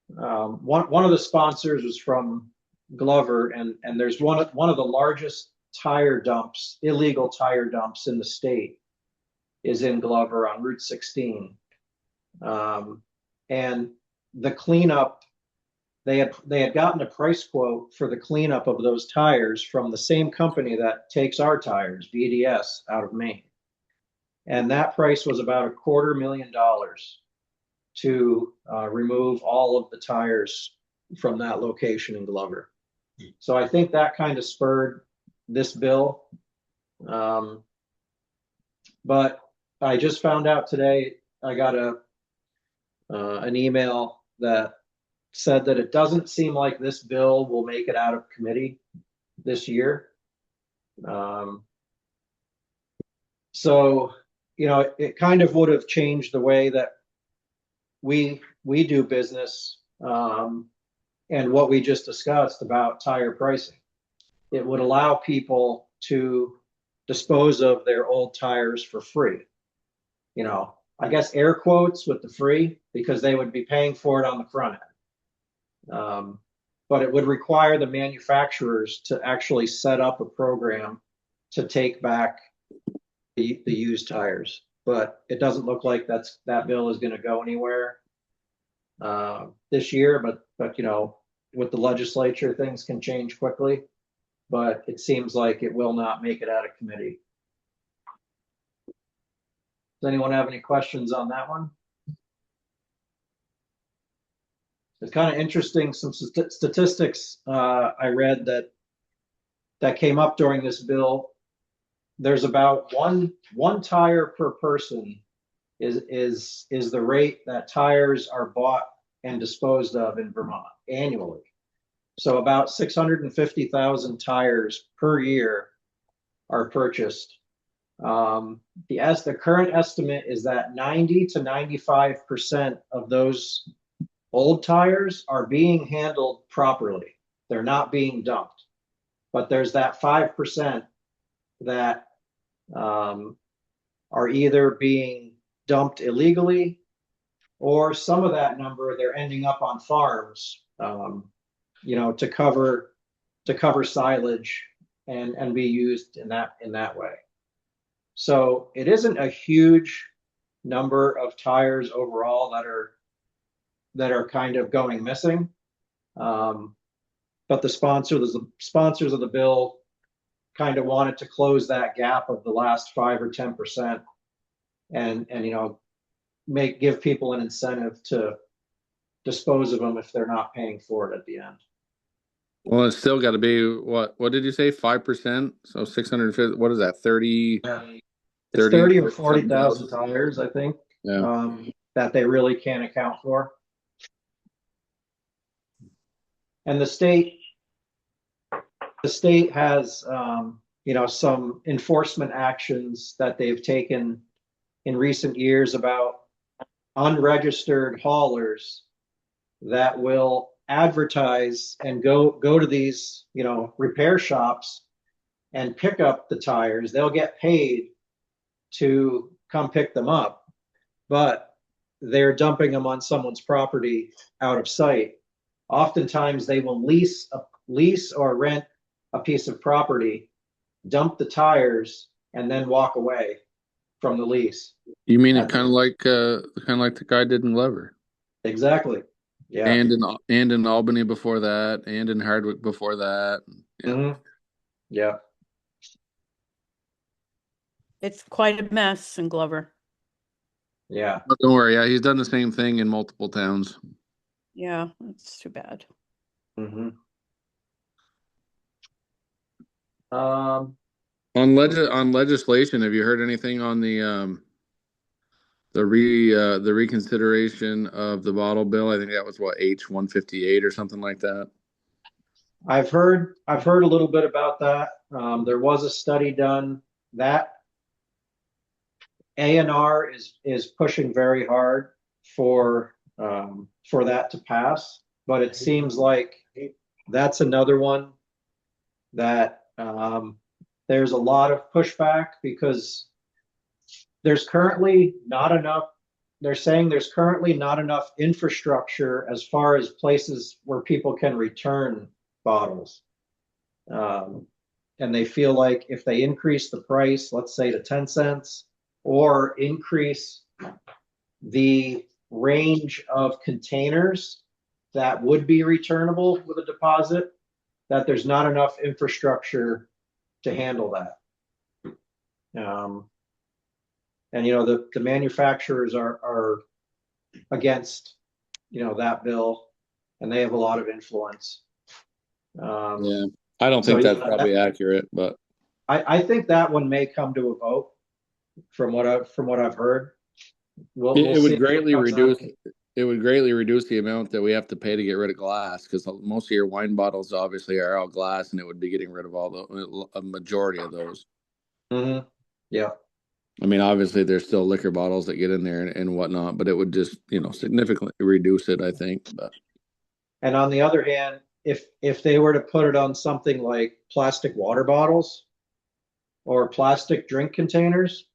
One of the sponsors was from Glover, and there's one of the largest tire dumps, illegal tire dumps in the state is in Glover on Route 16. And the cleanup, they had gotten a price quote for the cleanup of those tires from the same company that takes our tires, BDS, out of Maine. And that price was about $250,000 to remove all of the tires from that location in Glover. So I think that kind of spurred this bill. But I just found out today, I got an email that said that it doesn't seem like this bill will make it out of committee this year. So, you know, it kind of would have changed the way that we do business, and what we just discussed about tire pricing. It would allow people to dispose of their old tires for free. You know, I guess air quotes with the free, because they would be paying for it on the front end. But it would require the manufacturers to actually set up a program to take back the used tires. But it doesn't look like that bill is going to go anywhere this year. But you know, with the legislature, things can change quickly. But it seems like it will not make it out of committee. Does anyone have any questions on that one? It's kind of interesting. Some statistics I read that came up during this bill. There's about one tire per person is the rate that tires are bought and disposed of in Vermont annually. So about 650,000 tires per year are purchased. The current estimate is that 90 to 95% of those old tires are being handled properly. They're not being dumped. But there's that 5% that are either being dumped illegally, or some of that number they're ending up on farms, you know, to cover silage and be used in that way. So it isn't a huge number of tires overall that are kind of going missing. But the sponsors of the bill kind of wanted to close that gap of the last 5 or 10%, and you know, give people an incentive to dispose of them if they're not paying for it at the end. Well, it's still got to be what did you say? 5%? So 650. What is that? 30. Yeah. It's 30 or 40,000 tires, I think. Yeah. That they really can't account for. And the state has, you know, some enforcement actions that they've taken in recent years about unregistered haulers that will advertise and go to these, you know, repair shops and pick up the tires. They'll get paid to come pick them up, but they're dumping them on someone's property out of sight. Oftentimes they will lease or rent a piece of property, dump the tires, and then walk away from the lease. You mean it kind of like the guy did in Glover, Exactly. Yeah. and in Albany before that, and in Hardwick before that. Yeah. Mhm. Yeah. It's quite a mess in Glover. Yeah. But don't worry, yeah, he's done the same thing in multiple towns. Yeah, that's too bad. Mm-hmm. On legislation, have you heard anything on the reconsideration of the bottle bill? I think that was what, H-158 or something like that. I've heard a little bit about that. There was a study done that A&R is pushing very hard for that to pass, but it seems like that's another one that there's a lot of pushback because there's currently not enough. They're saying there's currently not enough infrastructure as far as places where people can return bottles. And they feel like if they increase the price, let's say to 10 cents, or increase the range of containers that would be returnable with a deposit, that there's not enough infrastructure to handle that. And the manufacturers are against that bill, and they have a lot of influence. Yeah, I don't think that's probably accurate, but I think that one may come to a vote from what I've heard. It would greatly reduce the amount that we have to pay to get rid of glass, because most of your wine bottles obviously are all glass, and it would be getting rid of a majority of those. Mm-hmm. Yeah. I mean, obviously there's still liquor bottles that get in there and whatnot, but it would just, significantly reduce it, I think. But And on the other hand, if they were to put it on something like plastic water bottles or plastic drink containers,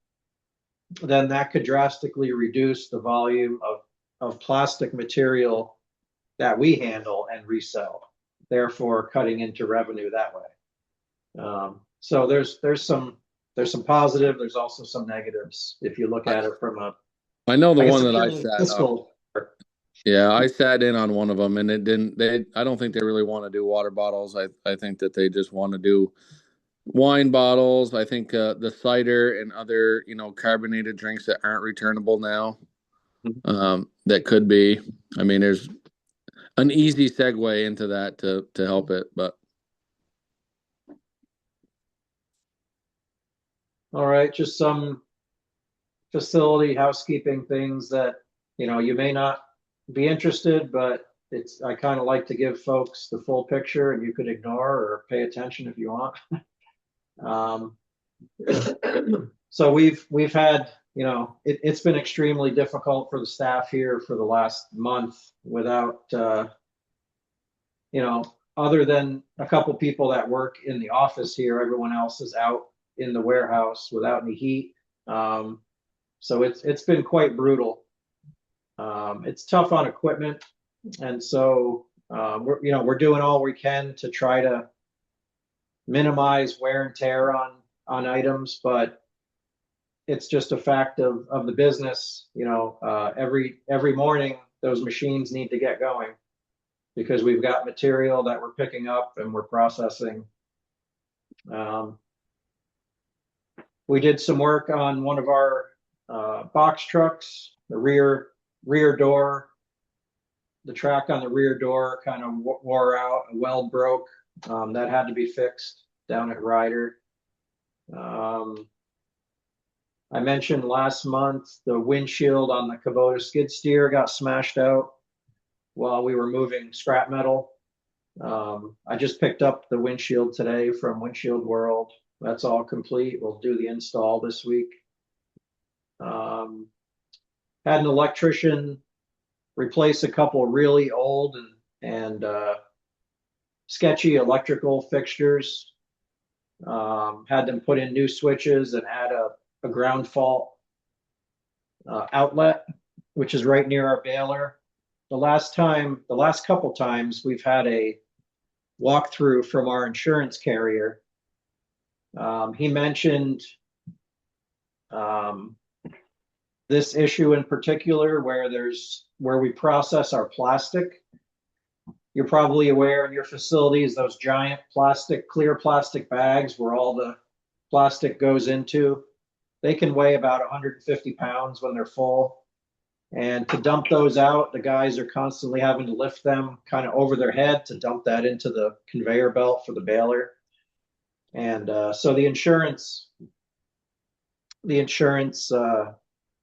then that could drastically reduce the volume of plastic material that we handle and resell, therefore cutting into revenue that way. So there's some positive, there's also some negatives if you look at it from a. I know the one that I sat up. Yeah, I sat in on one of them, and I don't think they really want to do water bottles. I think that they just want to do wine bottles. I think the cider and other, carbonated drinks that aren't returnable now, that could be. I mean, there's an easy segue into that to help it, but. All right, just some facility housekeeping things that, you may not be interested, but I kind of like to give folks the full picture, and you could ignore or pay attention if you want. So we've had, it's been extremely difficult for the staff here for the last month without, other than a couple people that work in the office here, everyone else is out in the warehouse without any heat. So it's been quite brutal. It's tough on equipment, and so we're doing all we can to try to minimize wear and tear on items, but it's just a fact of the business. Every morning those machines need to get going because we've got material that we're picking up and we're processing. We did some work on one of our box trucks, the rear door. The track on the rear door kind of wore out, a weld broke. That had to be fixed down at Ryder. I mentioned last month the windshield on the Kubota skid steer got smashed out while we were moving scrap metal. I just picked up the windshield today from Windshield World. That's all complete. We'll do the install this week. Had an electrician replace a couple really old and sketchy electrical fixtures. Had them put in new switches and add a ground fault outlet, which is right near our baler. The last couple times we've had a walkthrough from our insurance carrier. He mentioned This issue in particular, where we process our plastic, you're probably aware in your facilities, those giant clear plastic bags where all the plastic goes into, they can weigh about 150 pounds when they're full. And to dump those out, the guys are constantly having to lift them kind of over their head to dump that into the conveyor belt for the baler. And so the insurance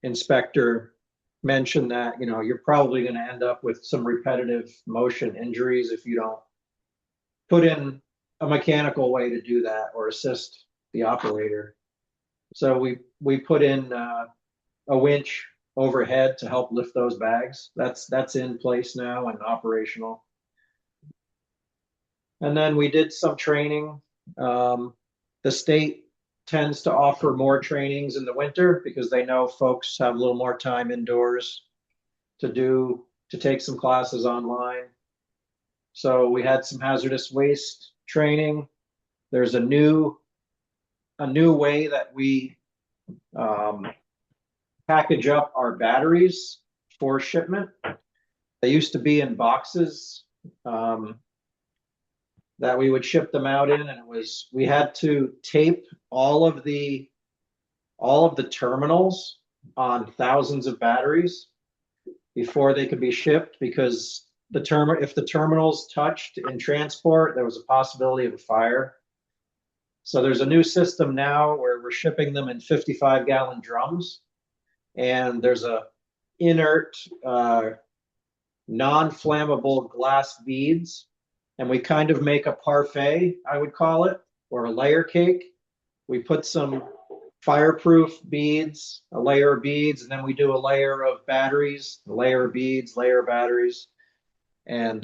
inspector mentioned that, you're probably going to end up with some repetitive motion injuries if you don't put in a mechanical way to do that or assist the operator. So we put in a winch overhead to help lift those bags. That's in place now and operational. And then we did some training. The state tends to offer more trainings in the winter because they know folks have a little more time indoors to take some classes online. So we had some hazardous waste training. There's a new way that we package up our batteries for shipment. They used to be in boxes that we would ship them out in, and we had to tape all of the terminals on thousands of batteries before they could be shipped, because if the terminals touched in transport, there was a possibility of a fire. So there's a new system now where we're shipping them in 55-gallon drums, and there's a inert non-flammable glass beads, and we kind of make a parfait, I would call it, or a layer cake. We put some fireproof beads, a layer of beads, and then we do a layer of batteries, a layer of beads, layer of batteries, and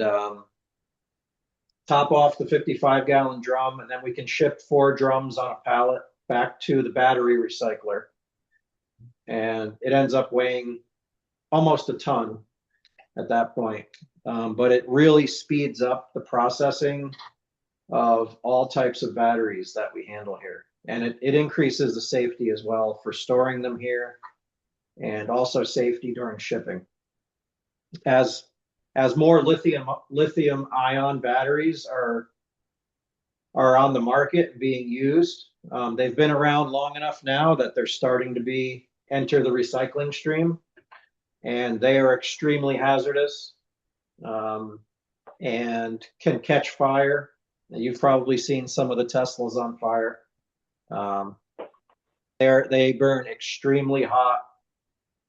top off the 55-gallon drum, and then we can ship 4 drums on a pallet back to the battery recycler. And it ends up weighing almost a ton at that point. But it really speeds up the processing of all types of batteries that we handle here. And it increases the safety as well for storing them here, and also safety during shipping. As more lithium ion batteries are on the market being used, they've been around long enough now that they're starting to enter the recycling stream, and they are extremely hazardous and can catch fire. You've probably seen some of the Teslas on fire. They burn extremely hot,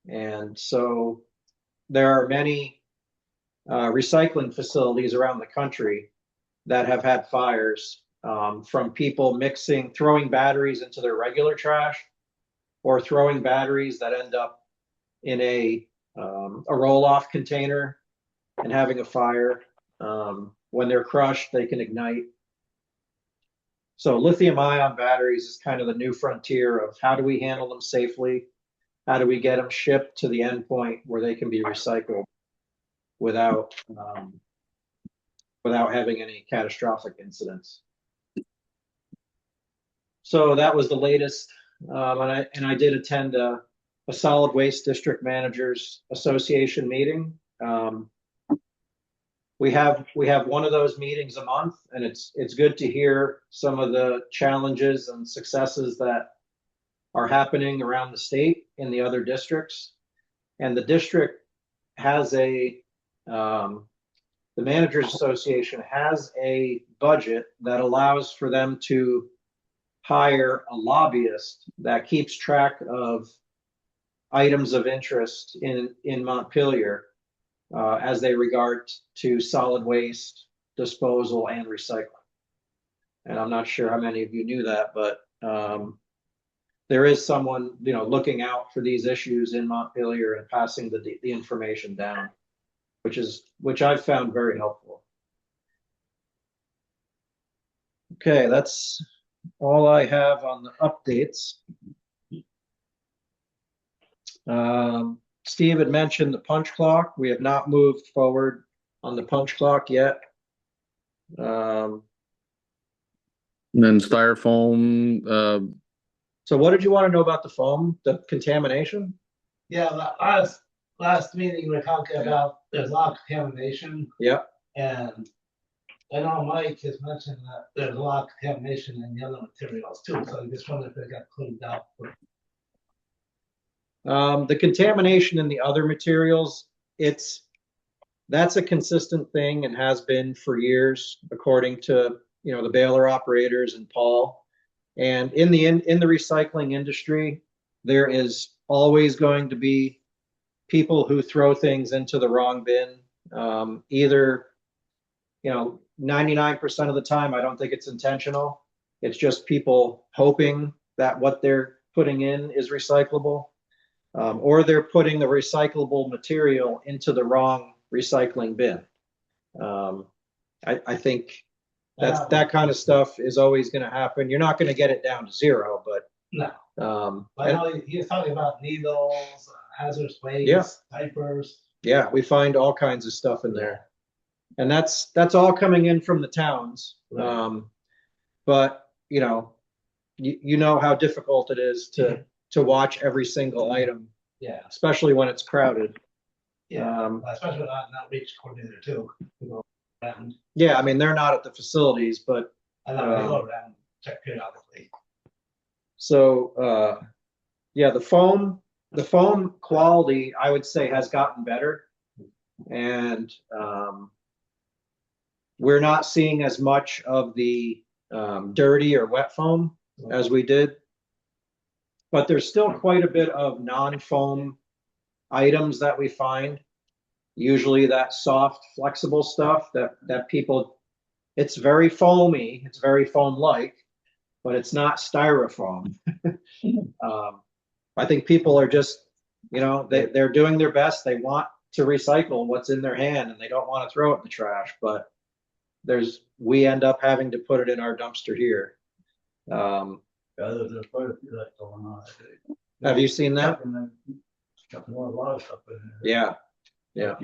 and so there are many recycling facilities around the country that have had fires from people throwing batteries into their regular trash, or throwing batteries that end up in a roll-off container and having a fire. When they're crushed, they can ignite. So lithium-ion batteries is kind of the new frontier of how do we handle them safely? How do we get them shipped to the end point where they can be recycled without having any catastrophic incidents? So that was the latest, and I did attend a Solid Waste District Managers Association meeting. We have one of those meetings a month, and it's good to hear some of the challenges and successes that are happening around the state in the other districts. And the district has the Managers Association has a budget that allows for them to hire a lobbyist that keeps track of items of interest in Montpelier as they regard to solid waste disposal and recycling. And I'm not sure how many of you knew that, but there is someone looking out for these issues in Montpelier and passing the information down, which I've found very helpful. Okay, that's all I have on the updates. Steve had mentioned the punch clock. We have not moved forward on the punch clock yet. And then styrofoam, So what did you want to know about the foam, the contamination? Yeah, last meeting, we were talking about there's a lot of contamination. Yep. And I know Mike has mentioned that there's a lot of contamination in the other materials too, so I just wondered if they got cleaned up. The contamination in the other materials, that's a consistent thing and has been for years, according to, the baler operators and Paul. And in the recycling industry, there is always going to be people who throw things into the wrong bin. Either, 99% of the time, I don't think it's intentional. It's just people hoping that what they're putting in is recyclable. Or they're putting the recyclable material into the wrong recycling bin. I think that kind of stuff is always going to happen. You're not going to get it down to zero, but no. I know you're talking about needles, hazardous waste, yeah. diapers. Yeah, we find all kinds of stuff in there, and that's all coming in from the towns. Right. But you know how difficult it is to watch every single item. Yeah. Especially when it's crowded. Yeah. Especially not reach coordinator too. Yeah, I mean they're not at the facilities, but I know they go around check periodically. So yeah, the foam quality I would say has gotten better, and we're not seeing as much of the dirty or wet foam as we did. But there's still quite a bit of non-foam items that we find. Usually that soft, flexible stuff that people, it's very foamy, it's very foam-like, but it's not styrofoam. I think people are just, they're doing their best. They want to recycle what's in their hand and they don't want to throw it in the trash, but we end up having to put it in our dumpster here. There's quite a few that going on. Have you seen that? A lot of stuff in there. Yeah.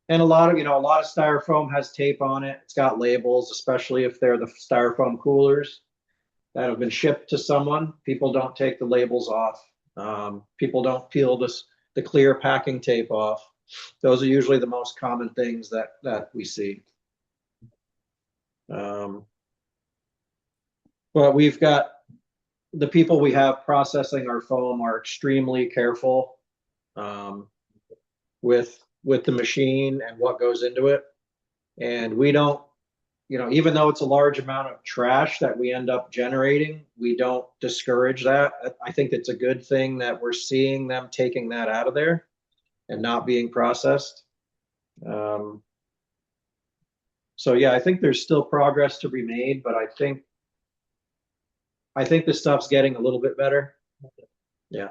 And a lot of styrofoam has tape on it. It's got labels, especially if they're the styrofoam coolers that have been shipped to someone. People don't take the labels off. People don't peel the clear packing tape off. Those are usually the most common things that we see. But we've got the people we have processing our foam are extremely careful with the machine and what goes into it. And we don't, even though it's a large amount of trash that we end up generating, we don't discourage that. I think it's a good thing that we're seeing them taking that out of there and not being processed. So yeah, I think there's still progress to be made, but I think this stuff's getting a little bit better. Yeah.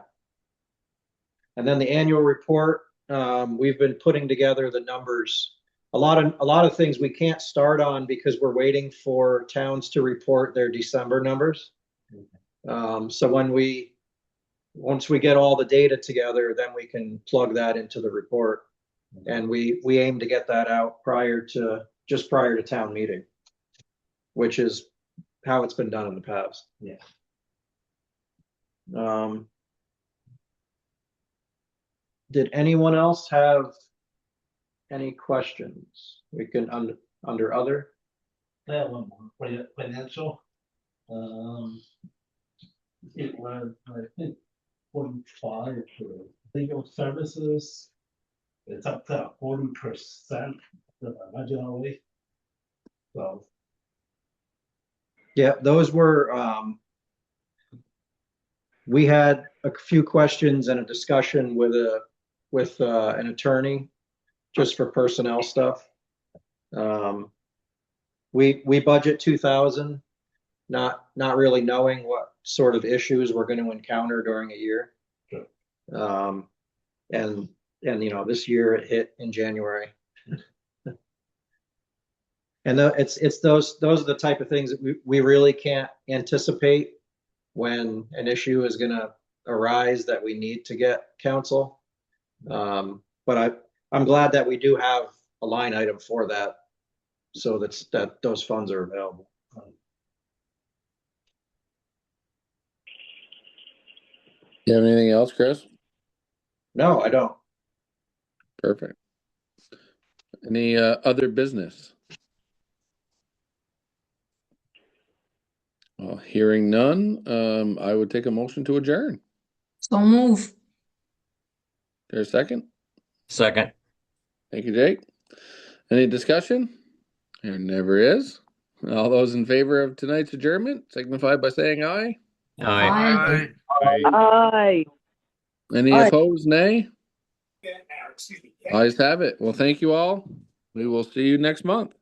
And then the annual report, we've been putting together the numbers. A lot of things we can't start on because we're waiting for towns to report their December numbers. So once we get all the data together, then we can plug that into the report. And we aim to get that out prior to town meeting, which is how it's been done in the past. Yeah. Did anyone else have any questions? We can under other. I have one more financial. It was, I think, 45 for legal services. It's up to 40% originally. So yeah, those were we had a few questions and a discussion with an attorney just for personnel stuff. We budget 2,000, not really knowing what sort of issues we're going to encounter during a year. Sure. And this year it hit in January. And it's those are the type of things that we really can't anticipate when an issue is going to arise that we need to get counsel. But I'm glad that we do have a line item for that, so that those funds are available. You have anything else, Chris? No, I don't. Perfect. Any other business? Well, hearing none, I would take a motion to adjourn. So move. There's a second? Second. Thank you, Jake. Any discussion? There never is. All those in favor of tonight's adjournment signify by saying aye. Aye. Aye. Any Aye. opposed, nay? Ayes have it. Well, thank you all. We will see you next month.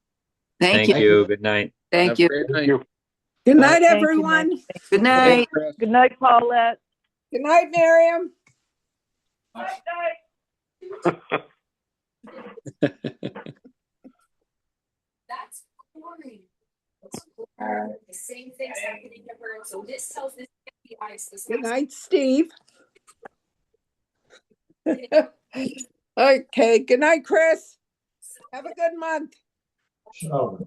Thank Thank you. you. Good night. Thank Have you. a great night. Good night, Thank you, everyone. Nick. Good night. Good night, Paulette. Good night, Miriam. That's boring. The same thing's happening to her. So this tells this the ice. This Good night, Steve. Okay, good night, Chris. Have a good month. Oh.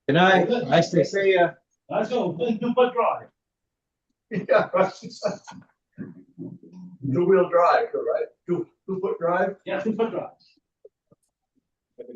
Good night. Nice to see you. Let's go, Dupa Drive. Yeah, two-wheel drive, right? Two-foot drive? Yeah, Dupa Drive.